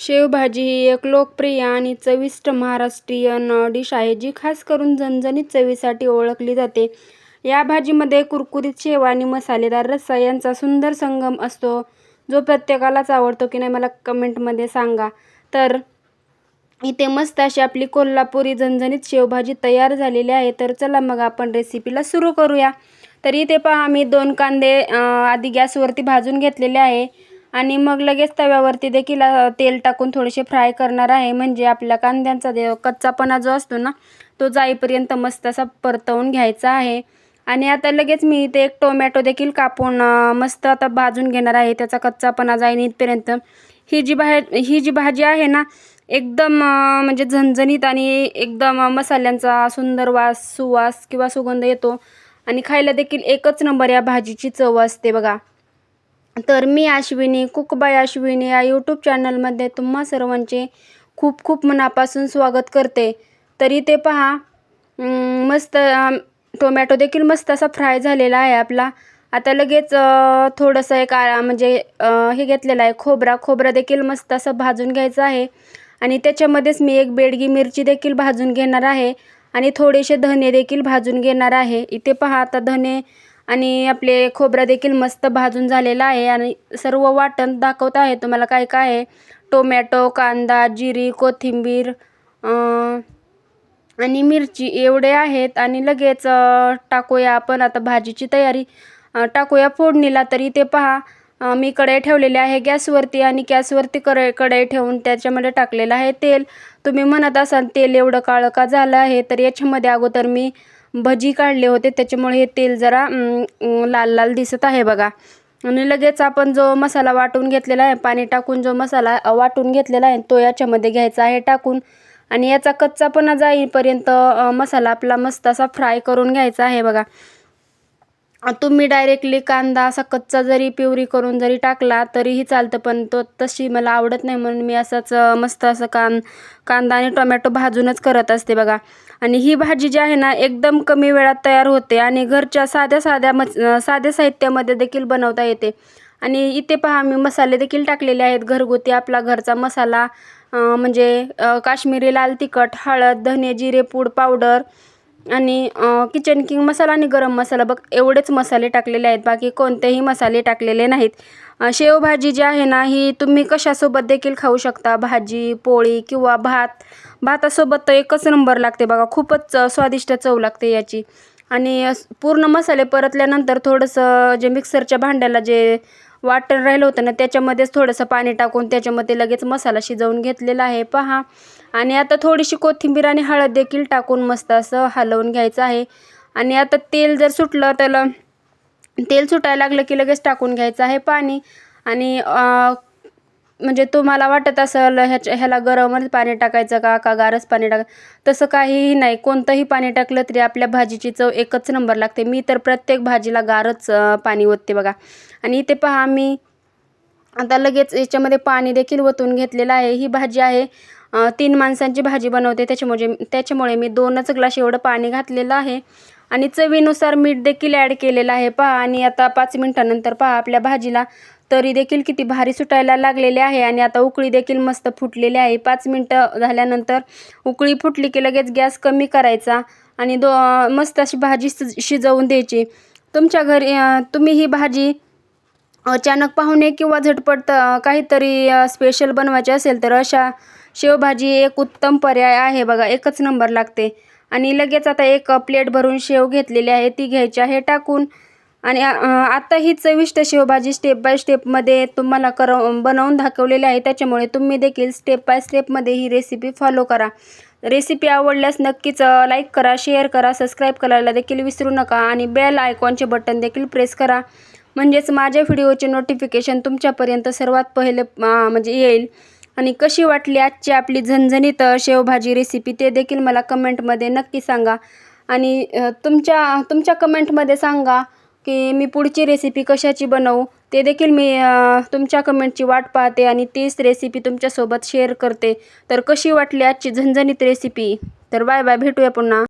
शेवभाजी ही एक लोकप्रिय आणि चविष्ट महाराष्ट्रीयन डिश आहे, जी खास करून झणझणीत चवीसाठी ओळखली जाते. या भाजीमध्ये कुरकुरीत शेव आणि मसालेदार रस्सा यांचा सुंदर संगम असतो, जो प्रत्येकालाच आवडतो की नाही मला कमेंटमध्ये सांगा. तर इथे मस्त अशी आपली कोल्हापुरी झणझणीत शेवभाजी तयार झालेली आहे. तर चला मग आपण रेसिपीला सुरू करूया. तर इथे पहा मी 2 कांदे आधी गॅसवरती भाजून घेतलेले आहे आणि मग लगेच तव्यावरती देखील तेल टाकून थोडेसे फ्राय करणार आहे. म्हणजे आपल्या कांद्यांचा कच्चापणा जो असतो ना, तो जाईपर्यंत मस्त असा परतवून घ्यायचा आहे. आणि आता लगेच मी इथे एक टोमॅटो देखील कापून मस्त आता भाजून घेणार आहे, त्याचा कच्चापणा जाईन इथपर्यंत. ही जी भाजी आहे ना, एकदम म्हणजे झणझणीत आणि एकदम मसाल्यांचा सुंदर सुवास किंवा सुगंध येतो आणि खायला देखील एकच नंबर या भाजीची चव असते बघा. तर मी अश्विनी, कुक बाय अश्विनी या यूट्यूब चॅनलमध्ये तुम्हा सर्वांचे खूप खूप मनापासून स्वागत करते. तरी ते पहा मस्त टोमॅटो देखील मस्त असा फ्राय झालेला आहे आपला. आता लगेच थोडंसं एक म्हणजे हे घेतलेलं आहे खोबरा देखील मस्त असं भाजून घ्यायचं आहे. आणि त्याच्यामध्येच मी एक बेडगी मिरची देखील भाजून घेणार आहे आणि थोडेसे धने देखील भाजून घेणार आहे. इथे पहा आता धने आणि आपले खोबरा देखील मस्त भाजून झालेला आहे आणि सर्व वाटण दाखवत आहे तुम्हाला काय काय आहे. टोमॅटो, कांदा, जिरी, कोथिंबीर आणि मिरची एवढे आहेत. आणि लगेच टाकूया आपण आता भाजीची तयारी टाकूया फोडणीला. तर इथे पहा मी कढई ठेवलेली आहे गॅसवरती आणि गॅसवरती कढई ठेवून त्याच्यामध्ये टाकलेलं आहे तेल. तुम्ही म्हणत असाल तेल एवढं काळं का झालं आहे, तर याच्यामध्ये अगोदर मी भजी काढले होते, त्याच्यामुळे हे तेल जरा लाल लाल दिसत आहे बघा. आणि लगेच आपण जो मसाला वाटून घेतलेला आहे, पाणी टाकून जो मसाला वाटून घेतलेला आहे तो याच्यामध्ये घ्यायचा आहे टाकून. आणि याचा कच्चापणा जाईपर्यंत मसाला आपला मस्त असा फ्राय करून घ्यायचा आहे बघा. तुम्ही डायरेक्टली कांदा असा कच्चा जरी प्युरी करून जरी टाकला तरीही चालतं, पण तो तशी मला आवडत नाही, म्हणून मी असाच मस्त असं कांदा आणि टोमॅटो भाजूनच करत असते बघा. आणि ही भाजी जी आहे ना, एकदम कमी वेळात तयार होते आणि घरच्या साध्या साहित्यामध्ये देखील बनवता येते. आणि इथे पहा मी मसाले देखील टाकलेले आहेत घरगुती आपला घरचा मसाला, म्हणजे काश्मीरी लाल तिखट, हळद, धने, जिरे पूड पावडर आणि किचन किंग मसाला आणि गरम मसाला बघ एवढेच मसाले टाकलेले आहेत, बाकी कोणतेही मसाले टाकलेले नाहीत. शेवभाजी जी आहे ना, ही तुम्ही कशासोबत देखील खाऊ शकता, भाजी, पोळी किंवा भातासोबत तर एकच नंबर लागते बघा. खूपच स्वादिष्ट चव लागते याची. आणि पूर्ण मसाले परतल्यानंतर थोडंसं जे मिक्सरच्या भांड्याला जे वाटण राहिलं होतं ना, त्याच्यामध्येच थोडंसं पाणी टाकून त्याच्यामध्ये लगेच मसाला शिजवून घेतलेला आहे पहा. आणि आता थोडीशी कोथिंबीर आणि हळद देखील टाकून मस्त असं हलवून घ्यायचं आहे. आणि आता तेल जर सुटलं, त्याला तेल सुटायला लागलं की लगेच टाकून घ्यायचं आहे पाणी. आणि म्हणजे तुम्हाला वाटत असेल ह्याला गरमच पाणी टाकायचं का गारच पाणी तसं काहीही नाही. कोणतंही पाणी टाकलं तरी आपल्या भाजीची चव एकच नंबर लागते. मी तर प्रत्येक भाजीला गारच पाणी ओतते बघा. आणि इथे पहा मी आता लगेच याच्यामध्ये पाणी देखील ओतून घेतलेलं आहे. ही भाजी आहे 3 माणसांची भाजी बनवते, त्याच्यामुळे मी 2च ग्लास एवढं पाणी घातलेलं आहे. आणि चवीनुसार मीठ देखील ॲड केलेलं आहे पहा. आणि आता 5 मिनिटानंतर पहा आपल्या भाजीला तरी देखील किती भारी सुटायला लागलेले आहे. आणि आता उकळी देखील मस्त फुटलेली आहे. 5 मिनटं झाल्यानंतर उकळी फुटली की लगेच गॅस कमी करायचा आणि मस्त अशी भाजी शिजवून द्यायची. तुमच्या घरी तुम्ही ही भाजी अचानक पाहुणे किंवा झटपट काहीतरी स्पेशल बनवायचे असेल तर अशा शेवभाजी एक उत्तम पर्याय आहे बघा, एकच नंबर लागते. आणि लगेच आता एक प्लेट भरून शेव घेतलेली आहे, ती घ्यायची आहे टाकून. आणि आता ही चविष्ट शेवभाजी स्टेप बाय स्टेपमध्ये तुम्हाला बनवून दाखवलेली आहे, त्याच्यामुळे तुम्ही देखील स्टेप बाय स्टेपमध्ये ही रेसिपी फॉलो करा. रेसिपी आवडल्यास नक्कीच लाईक करा, शेअर करा, सबस्क्राईब करायला देखील विसरू नका. आणि बेल आयकॉनचे बटन देखील प्रेस करा, म्हणजेच माझ्या व्हिडिओचे नोटिफिकेशन तुमच्यापर्यंत सर्वात पहिले म्हणजे येईल. आणि कशी वाटली आजची आपली झणझणीत शेवभाजी रेसिपी ते देखील मला कमेंटमध्ये नक्की सांगा. आणि तुमच्या कमेंटमध्ये सांगा की मी पुढची रेसिपी कशाची बनवू, ते देखील मी तुमच्या कमेंटची वाट पाहते आणि तीच रेसिपी तुमच्यासोबत शेअर करते. तर कशी वाटली आजची झणझणीत रेसिपी. तर बाय बाय, भेटूया पुन्हा.